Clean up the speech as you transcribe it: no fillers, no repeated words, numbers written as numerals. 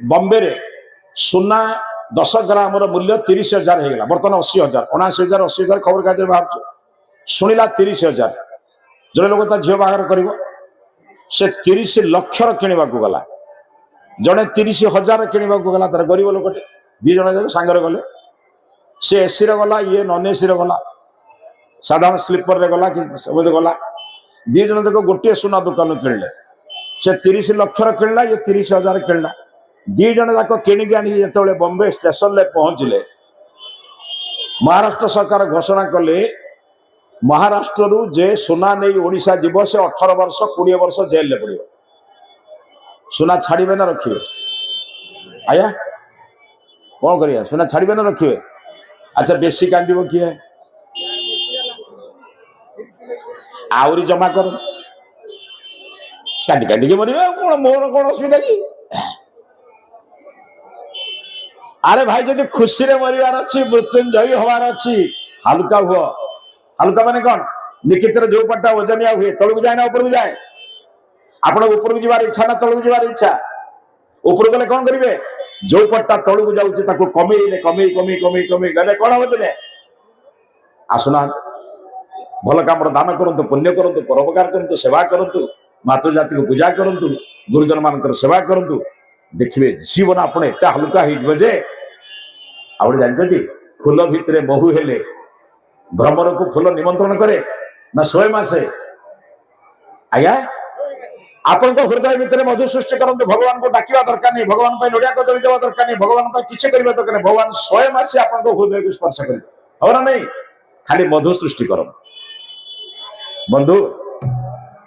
बॉम्बे रे सुना 10 ग्राम मूल्य 30,000 हो गला बर्तमान 80,000 79,000 80,000 खबर कागज बाहर शुणिला 30,000 जड़े लोक झील बाहर कर 30 लक्ष किणवा गला जड़े 30,000 किणवा गला तार गरीब लोकटे दी जन सांगर गले सी एसी गला ये नन एसी गला साधारण स्लीपर रे गला कि गला दी जन देख गोटे सुना दुकान किणले से 30 लक्ष किणला ये 30,000 किणला दी जन जाक किणिक आनी जो बॉम्बे स्टेशन ले पहुंचले महाराष्ट्र सरकार घोषणा कले महाराष्ट्र रु जे सुना नहीं ओडिशा जीव से 18 वर्ष 20 वर्ष जेल ले पड़ो सुना छाड़े ना रखिए आया कौन करिया सुना छाड़े ना रखिए अच्छा बेसी कांदी किए आउरी जमा कर कांदी कांदी के मरिबे कौन मोर कौन असुविधा की अरे भाई जब खुशी रे मरिवार अच्छी मृत्युंजयी हवार अच्छी हल्का हुआ हल्का माने कौन निकित जो पट्टा वजनिया हुए तलू जाए ना ऊपर जाए आप ऊपर को जीवार इच्छा ना तलू जीवार इच्छा ऊपर गले कौन करेंगे जो पट्टा तलू जाऊे कमे कमे कमे कमे कमे गले कौन हम दिने आसुना भल काम दान करतु पुण्य करतु परोपकार करतु सेवा करतु मातृ जाति को पूजा करतु गुरुजन मान सेवा करतु देखिए जीवन आपण एत हल्का हो जानते फूल भितर महू हेले भ्रमर को फूल निमंत्रण करे ना 100 मासे आज्ञा आपण हृदय भितर मधु सृष्टि करते भगवान को डाकिया दरकार नहीं भगवान नड़िया कदली देवा दरकार नहीं भगवान किसी करने दरकार नहीं भगवान 100 मासे आपण हृदय को स्पर्श करें हम ना नहीं खाली मधु सृष्टि कर बंधु